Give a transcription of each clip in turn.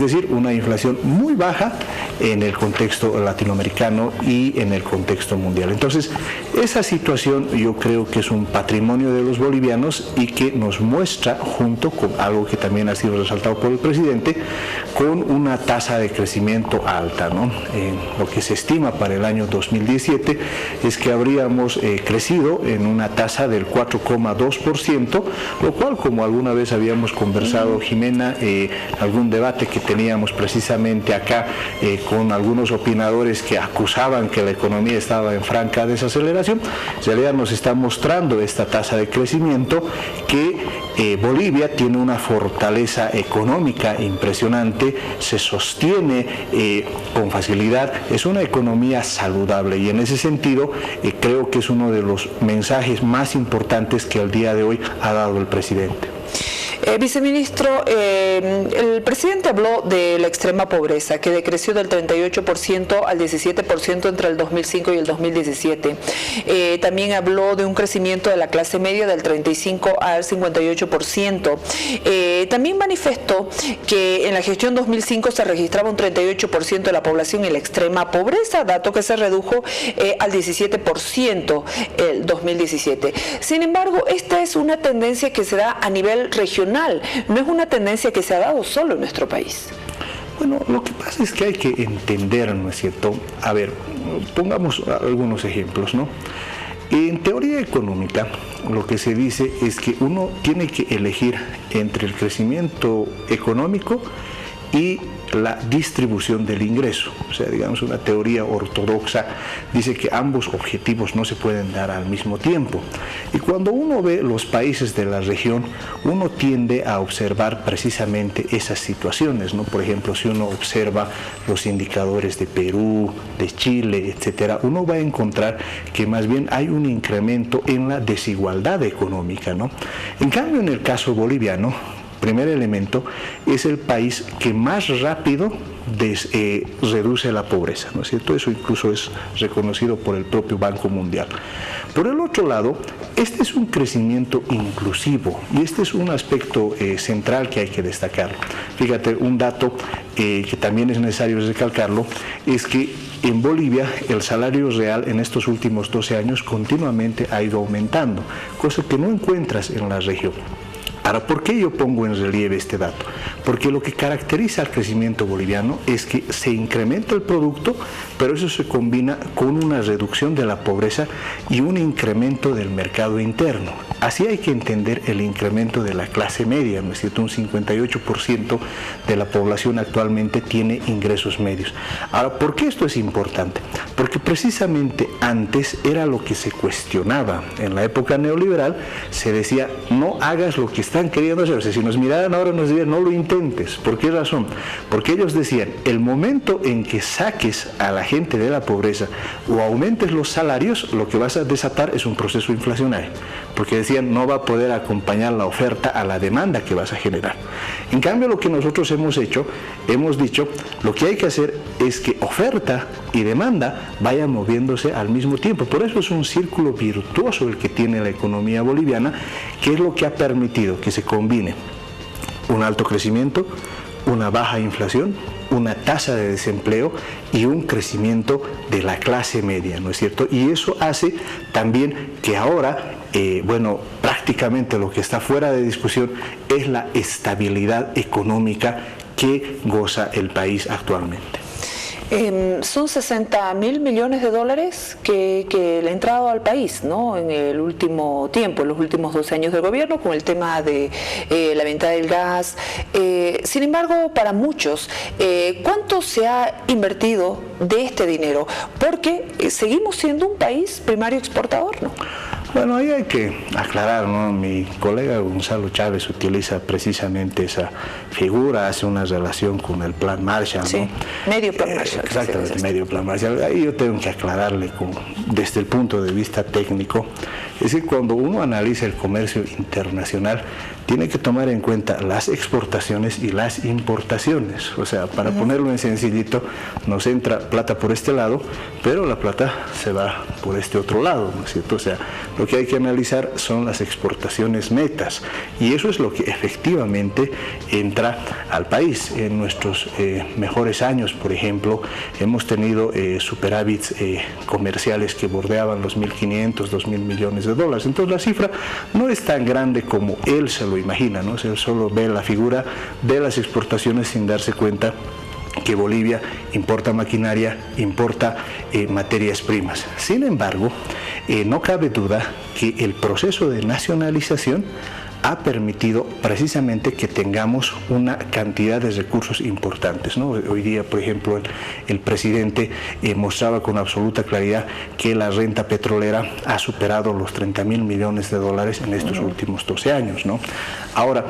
Es decir, una inflación muy baja en el contexto latinoamericano y en el contexto mundial. Entonces, esa situación yo creo que es un patrimonio de los bolivianos y que nos muestra, junto con algo que también ha sido resaltado por el presidente, con una tasa de crecimiento alta, ¿no? Lo que se estima para el año 2017 es que habríamos crecido en una tasa del 4,2%, lo cual, como alguna vez habíamos conversado, Jimena, algún debate que teníamos precisamente acá con algunos opinadores que acusaban que la economía estaba en franca desaceleración, en realidad nos está mostrando esta tasa de crecimiento que Bolivia tiene una fortaleza económica impresionante, se sostiene con facilidad, es una economía saludable y en ese sentido creo que es uno de los mensajes más importantes que al día de hoy ha dado el presidente. Viceministro, el presidente habló de la extrema pobreza, que decreció del 38% al 17% entre el 2005 y el 2017. También habló de un crecimiento de la clase media del 35 al 58%. También manifestó que en la gestión 2005 se registraba un 38% de la población en la extrema pobreza, dato que se redujo al 17% el 2017. Sin embargo, esta es una tendencia que se da a nivel regional. No es una tendencia que se ha dado solo en nuestro país. Bueno, lo que pasa es que hay que entender, ¿no es cierto? A ver, pongamos algunos ejemplos, ¿no? En teoría económica, lo que se dice es que uno tiene que elegir entre el crecimiento económico y la distribución del ingreso. O sea, digamos, una teoría ortodoxa dice que ambos objetivos no se pueden dar al mismo tiempo. Y cuando uno ve los países de la región, uno tiende a observar precisamente esas situaciones, ¿no? Por ejemplo, si uno observa los indicadores de Perú, de Chile, etcétera, uno va a encontrar que más bien hay un incremento en la desigualdad económica, ¿no? En cambio, en el caso boliviano, primer elemento, es el país que más rápido reduce la pobreza, ¿no es cierto? Eso incluso es reconocido por el propio Banco Mundial. Por el otro lado, este es un crecimiento inclusivo y este es un aspecto central que hay que destacar. Fíjate, un dato que también es necesario recalcarlo, es que en Bolivia el salario real en estos últimos 12 años continuamente ha ido aumentando, cosa que no encuentras en la región. Ahora, ¿por qué yo pongo en relieve este dato? Porque lo que caracteriza al crecimiento boliviano es que se incrementa el producto, pero eso se combina con una reducción de la pobreza y un incremento del mercado interno. Así hay que entender el incremento de la clase media, ¿no es cierto? Un 58% de la población actualmente tiene ingresos medios. Ahora, ¿por qué esto es importante? Porque precisamente antes era lo que se cuestionaba. En la época neoliberal se decía, no hagas lo que están queriendo hacer. O sea, si nos miraran ahora nos dirían, no lo intentes. ¿Por qué razón? Porque ellos decían, el momento en que saques a la gente de la pobreza o aumentes los salarios, lo que vas a desatar es un proceso inflacionario. Porque decían, no va a poder acompañar la oferta a la demanda que vas a generar. En cambio, lo que nosotros hemos hecho, hemos dicho, lo que hay que hacer es que oferta y demanda vayan moviéndose al mismo tiempo. Por eso es un círculo virtuoso el que tiene la economía boliviana, que es lo que ha permitido que se combine un alto crecimiento, una baja inflación, una tasa de desempleo y un crecimiento de la clase media, ¿no es cierto? Y eso hace también que ahora, prácticamente lo que está fuera de discusión es la estabilidad económica que goza el país actualmente. Son 60.000 millones de dólares que le han entrado al país, ¿no? En el último tiempo, en los últimos 12 años del gobierno, con el tema de la venta del gas. Sin embargo, para muchos, ¿cuánto se ha invertido de este dinero? Porque seguimos siendo un país primario exportador, ¿no? Bueno, ahí hay que aclarar, ¿no? Mi colega Gonzalo Chávez utiliza precisamente esa figura, hace una relación con el Plan Marshall, ¿no? Sí, medio Plan Marshall. Exactamente, medio Plan Marshall. Ahí yo tengo que aclararle desde el punto de vista técnico. Es decir, cuando uno analiza el comercio internacional, tiene que tomar en cuenta las exportaciones y las importaciones. O sea, para ponerlo en sencillito, nos entra plata por este lado, pero la plata se va por este otro lado, ¿no es cierto? O sea, lo que hay que analizar son las exportaciones netas, y eso es lo que efectivamente entra al país. En nuestros mejores años, por ejemplo, hemos tenido superávits comerciales que bordeaban los 1.500, 2.000 millones de dólares. Entonces la cifra no es tan grande como él se lo imagina, ¿no? Él solo ve la figura de las exportaciones sin darse cuenta que Bolivia importa maquinaria, importa materias primas. Sin embargo, no cabe duda que el proceso de nacionalización ha permitido precisamente que tengamos una cantidad de recursos importantes, ¿no? Hoy día, por ejemplo, el presidente mostraba con absoluta claridad que la renta petrolera ha superado los 30.000 millones de dólares en estos últimos 12 años, ¿no? Ahora,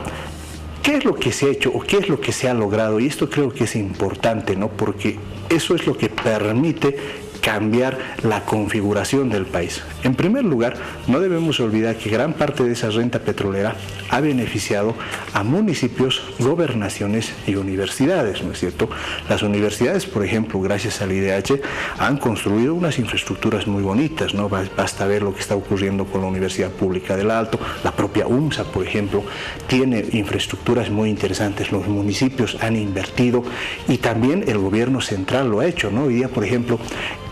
¿qué es lo que se ha hecho o qué es lo que se ha logrado? Y esto creo que es importante, ¿no? Porque eso es lo que permite cambiar la configuración del país. En primer lugar, no debemos olvidar que gran parte de esa renta petrolera ha beneficiado a municipios, gobernaciones y universidades, ¿no es cierto? Las universidades, por ejemplo, gracias al IDH, han construido unas infraestructuras muy bonitas, ¿no? Basta ver lo que está ocurriendo con la Universidad Pública del Alto. La propia UMSA, por ejemplo, tiene infraestructuras muy interesantes. Los municipios han invertido y también el gobierno central lo ha hecho, ¿no? Hoy día, por ejemplo,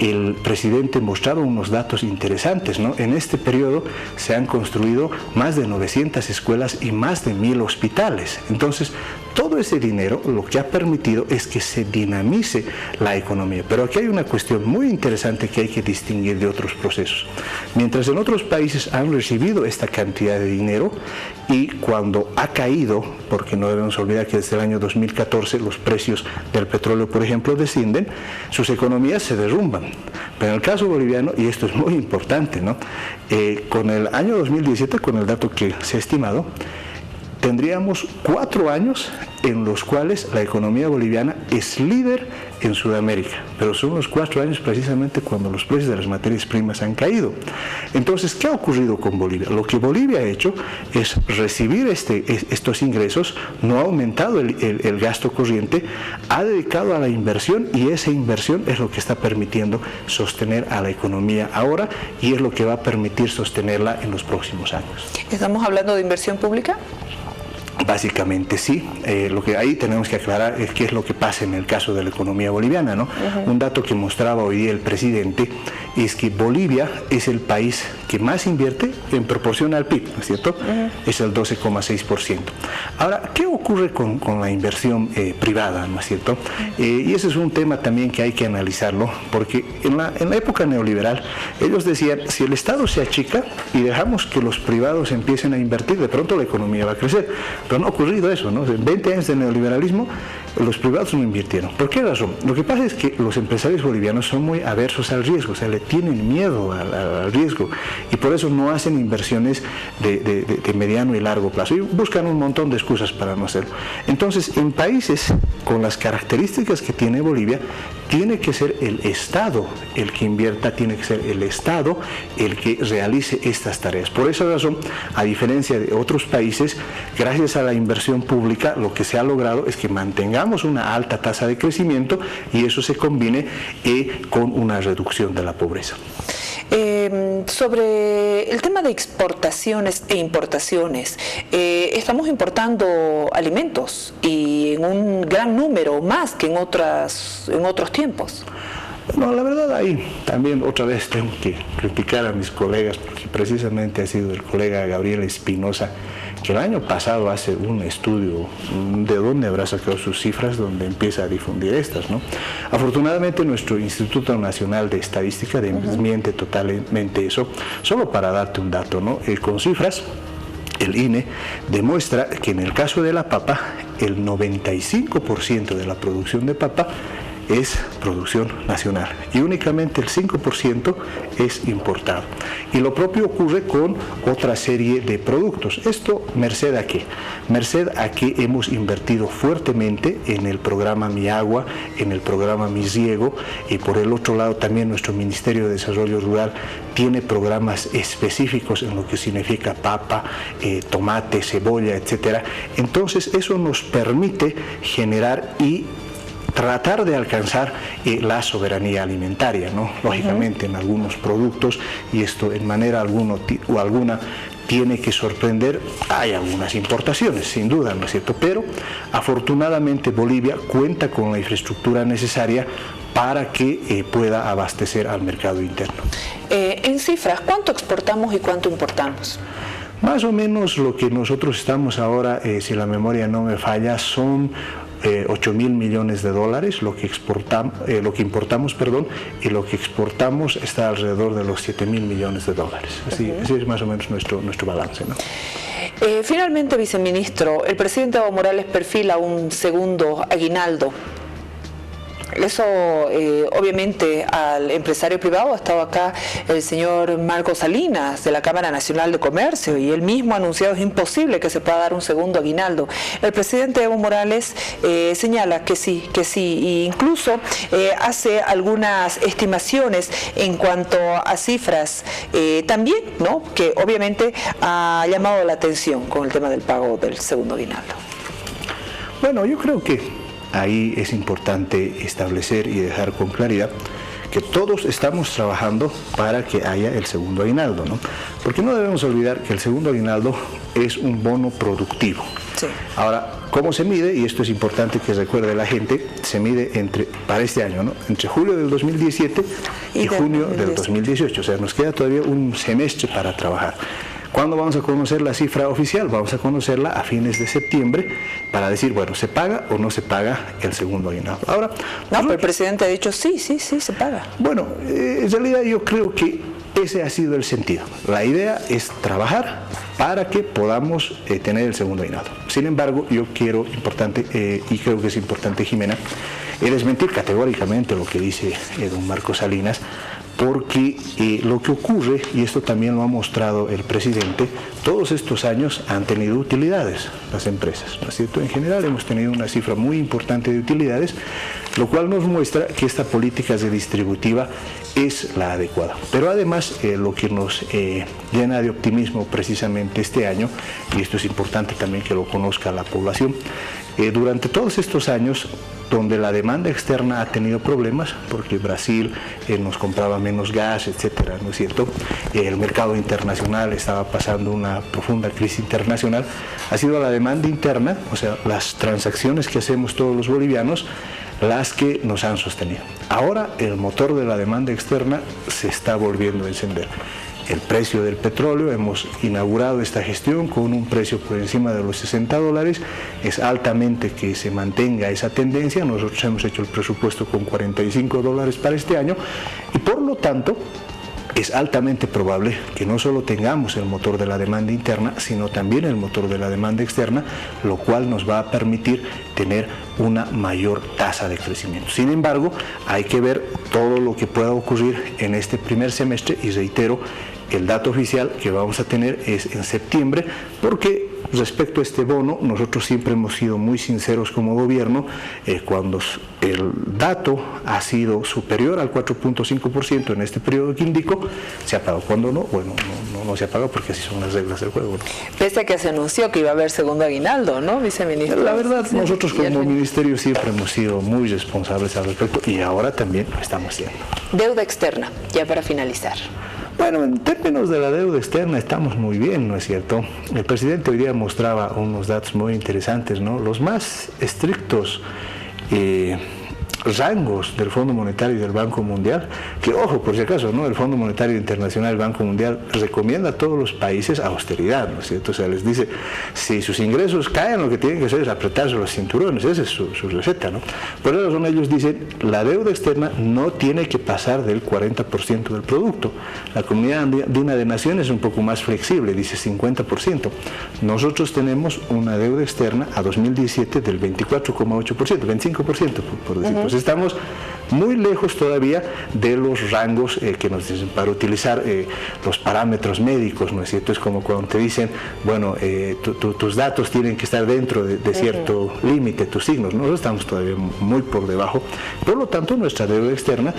el presidente mostraba unos datos interesantes, ¿no? En este periodo se han construido más de 900 escuelas y más de 1.000 hospitales. Entonces, todo ese dinero lo que ha permitido es que se dinamice la economía. Pero aquí hay una cuestión muy interesante que hay que distinguir de otros procesos. Mientras en otros países han recibido esta cantidad de dinero y cuando ha caído, porque no debemos olvidar que desde el año 2014 los precios del petróleo, por ejemplo, descienden, sus economías se derrumban. Pero en el caso boliviano, y esto es muy importante, ¿no? Con el año 2017, con el dato que se ha estimado, tendríamos 4 años en los cuales la economía boliviana es líder en Sudamérica, pero son los 4 años precisamente cuando los precios de las materias primas han caído. Entonces, ¿qué ha ocurrido con Bolivia? Lo que Bolivia ha hecho es recibir estos ingresos, no ha aumentado el gasto corriente, ha dedicado a la inversión, y esa inversión es lo que está permitiendo sostener a la economía ahora y es lo que va a permitir sostenerla en los próximos años. ¿Estamos hablando de inversión pública? Básicamente sí. Lo que ahí tenemos que aclarar es qué es lo que pasa en el caso de la economía boliviana, ¿no? Un dato que mostraba hoy día el presidente es que Bolivia es el país que más invierte en proporción al PIB, ¿no es cierto? Es el 12,6%. Ahora, ¿qué ocurre con la inversión privada, ¿no es cierto? Y ese es un tema también que hay que analizarlo, porque en la época neoliberal ellos decían, si el Estado se achica y dejamos que los privados empiecen a invertir, de pronto la economía va a crecer. Pero no ha ocurrido eso, ¿no? En 20 años de neoliberalismo, los privados no invirtieron. ¿Por qué razón? Lo que pasa es que los empresarios bolivianos son muy aversos al riesgo, o sea, le tienen miedo al riesgo, y por eso no hacen inversiones de mediano y largo plazo, y buscan un montón de excusas para no hacerlo. Entonces, en países con las características que tiene Bolivia, tiene que ser el Estado el que invierta, tiene que ser el Estado el que realice estas tareas. Por esa razón, a diferencia de otros países, gracias a la inversión pública, lo que se ha logrado es que mantengamos una alta tasa de crecimiento y eso se combine con una reducción de la pobreza. Sobre el tema de exportaciones e importaciones, estamos importando alimentos y en un gran número, más que en otros tiempos. No, la verdad ahí también otra vez tengo que criticar a mis colegas, porque precisamente ha sido el colega Gabriel Espinosa que el año pasado hace un estudio de dónde habrá sacado sus cifras, donde empieza a difundir estas, ¿no? Afortunadamente nuestro Instituto Nacional de Estadística desmiente totalmente eso. Solo para darte un dato, ¿no? Con cifras, el INE demuestra que en el caso de la papa, el 95% de la producción de papa es producción nacional y únicamente el 5% es importado. Y lo propio ocurre con otra serie de productos. ¿Esto merced a qué? Merced a que hemos invertido fuertemente en el programa Mi Agua, en el programa Mi Riego, y por el otro lado también nuestro Ministerio de Desarrollo Rural tiene programas específicos en lo que significa papa, tomate, cebolla, etcétera. Entonces eso nos permite generar y tratar de alcanzar la soberanía alimentaria, ¿no? Lógicamente en algunos productos, y esto en manera alguna tiene que sorprender, hay algunas importaciones, sin duda, ¿no es cierto? Pero afortunadamente Bolivia cuenta con la infraestructura necesaria para que pueda abastecer al mercado interno. En cifras, ¿cuánto exportamos y cuánto importamos? Más o menos lo que nosotros estamos ahora, si la memoria no me falla, son 8.000 millones de dólares lo que importamos, y lo que exportamos está alrededor de los 7.000 millones de dólares. Así es más o menos nuestro balance, ¿no? Finalmente, viceministro, el presidente Evo Morales perfila un segundo aguinaldo. Eso, obviamente, al empresario privado ha estado acá el señor Marcos Salinas de la Cámara Nacional de Comercio, y él mismo ha anunciado es imposible que se pueda dar un segundo aguinaldo. El presidente Evo Morales señala que sí, e incluso hace algunas estimaciones en cuanto a cifras también, ¿no?, que obviamente ha llamado la atención con el tema del pago del segundo aguinaldo. Bueno, yo creo que ahí es importante establecer y dejar con claridad que todos estamos trabajando para que haya el segundo aguinaldo, ¿no? Porque no debemos olvidar que el segundo aguinaldo es un bono productivo. Sí. Ahora, ¿cómo se mide? Y esto es importante que recuerde la gente, se mide para este año, ¿no?, entre julio del 2017 y junio del 2018. O sea, nos queda todavía un semestre para trabajar. ¿Cuándo vamos a conocer la cifra oficial? Vamos a conocerla a fines de septiembre para decir, bueno, ¿se paga o no se paga el segundo aguinaldo? Ahora, no, pero el presidente ha dicho sí, se paga. Bueno, en realidad yo creo que ese ha sido el sentido. La idea es trabajar para que podamos tener el segundo aguinaldo. Sin embargo, yo quiero y creo que es importante, Jimena, desmentir categóricamente lo que dice don Marcos Salinas, porque lo que ocurre, y esto también lo ha mostrado el presidente, todos estos años han tenido utilidades las empresas, ¿no es cierto? En general hemos tenido una cifra muy importante de utilidades, lo cual nos muestra que esta política redistributiva es la adecuada. Pero además lo que nos llena de optimismo precisamente este año, y esto es importante también que lo conozca la población, durante todos estos años donde la demanda externa ha tenido problemas, porque Brasil nos compraba menos gas, etcétera, ¿no es cierto? El mercado internacional estaba pasando una profunda crisis internacional, ha sido la demanda interna, o sea, las transacciones que hacemos todos los bolivianos, las que nos han sostenido. Ahora el motor de la demanda externa se está volviendo a encender. El precio del petróleo, hemos inaugurado esta gestión con un precio por encima de los $60, es altamente que se mantenga esa tendencia. Nosotros hemos hecho el presupuesto con $45 para este año y por lo tanto es altamente probable que no solo tengamos el motor de la demanda interna, sino también el motor de la demanda externa, lo cual nos va a permitir tener una mayor tasa de crecimiento. Sin embargo, hay que ver todo lo que pueda ocurrir en este primer semestre y reitero, el dato oficial que vamos a tener es en septiembre, porque respecto a este bono, nosotros siempre hemos sido muy sinceros como gobierno, cuando el dato ha sido superior al 4.5% en este periodo que indico, se ha pagado. Cuando no, bueno, no se ha pagado porque así son las reglas del juego, ¿no? Pese a que se anunció que iba a haber segundo aguinaldo, ¿no, viceministro? La verdad, nosotros como ministerio siempre hemos sido muy responsables al respecto y ahora también lo estamos haciendo. Deuda externa, ya para finalizar. Bueno, en términos de la deuda externa estamos muy bien, ¿no es cierto? El presidente hoy día mostraba unos datos muy interesantes, ¿no? Los más estrictos rangos del Fondo Monetario y del Banco Mundial, que ojo, por si acaso, ¿no?, el Fondo Monetario Internacional, el Banco Mundial, recomienda a todos los países austeridad, ¿no es cierto? O sea, les dice, si sus ingresos caen, lo que tienen que hacer es apretarse los cinturones, esa es su receta, ¿no? Por esa razón ellos dicen, la deuda externa no tiene que pasar del 40% del producto. La Comunidad Andina de Naciones es un poco más flexible, dice 50%. Nosotros tenemos una deuda externa a 2017 del 24,8%, 25%, por decirlo así. estamos muy lejos todavía de los rangos que nos dicen para utilizar los parámetros médicos, ¿no es cierto? Es como cuando te dicen, bueno, tus datos tienen que estar dentro de cierto límite, tus signos. Nosotros estamos todavía muy por debajo, por lo tanto nuestra deuda externa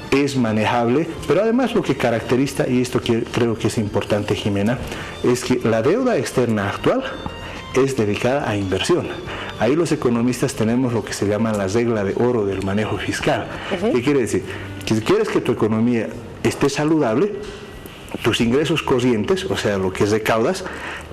es manejable, pero además lo que caracteriza, y esto creo que es importante, Jimena, es que la deuda externa actual es dedicada a inversión. Ahí los economistas tenemos lo que se llama la regla de oro del manejo fiscal. ¿Qué quiere decir? Que si quieres que tu economía esté saludable, tus ingresos corrientes, o sea, lo que recaudas,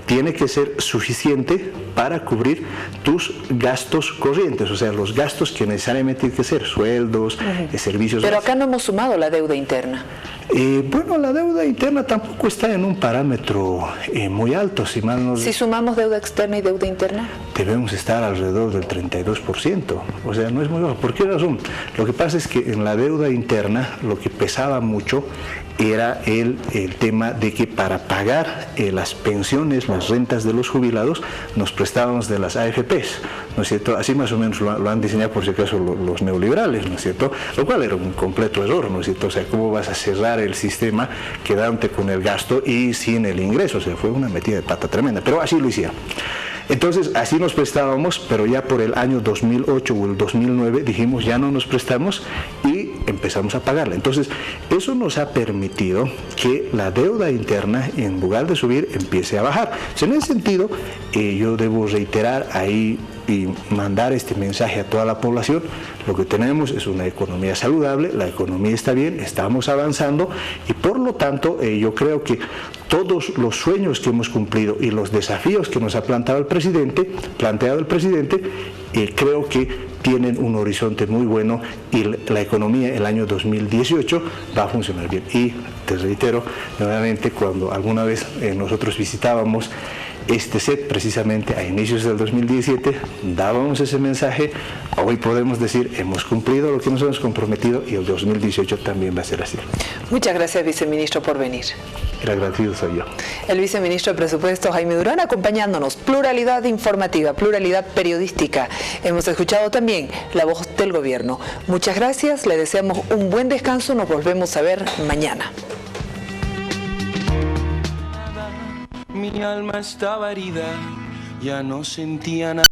tiene que ser suficiente para cubrir tus gastos corrientes, o sea, los gastos que necesariamente tienen que ser sueldos, servicios. Pero acá no hemos sumado la deuda interna. Bueno, la deuda interna tampoco está en un parámetro muy alto. Si sumamos deuda externa y deuda interna, debemos estar alrededor del 32%. O sea, no es muy bajo. ¿Por qué razón? Lo que pasa es que en la deuda interna lo que pesaba mucho era el tema de que para pagar las pensiones, las rentas de los jubilados, nos prestábamos de las AFPs, ¿no es cierto? Así más o menos lo han diseñado por si acaso los neoliberales, ¿no es cierto? Lo cual era un completo error, ¿no es cierto? O sea, ¿cómo vas a cerrar el sistema quedándote con el gasto y sin el ingreso? O sea, fue una metida de pata tremenda, pero así lo hicieron. Entonces, así nos prestábamos, pero ya por el año 2008 o el 2009 dijimos ya no nos prestamos y empezamos a pagarla. Entonces, eso nos ha permitido que la deuda interna, en lugar de subir, empiece a bajar. En ese sentido, yo debo reiterar ahí y mandar este mensaje a toda la población. Lo que tenemos es una economía saludable, la economía está bien, estamos avanzando y por lo tanto yo creo que todos los sueños que hemos cumplido y los desafíos que nos ha planteado el presidente, creo que tienen un horizonte muy bueno y la economía el año 2018 va a funcionar bien. Y te reitero nuevamente, cuando alguna vez nosotros visitábamos este set precisamente a inicios del 2017, dábamos ese mensaje. Hoy podemos decir, hemos cumplido lo que nos hemos comprometido y el 2018 también va a ser así. Muchas gracias, viceministro, por venir. El agradecido soy yo. El viceministro de Presupuestos, Jaime Durán, acompañándonos. Pluralidad informativa, pluralidad periodística. Hemos escuchado también la voz del gobierno. Muchas gracias, le deseamos un buen descanso, nos volvemos a ver mañana. Mi alma estaba herida, ya no sentía nada.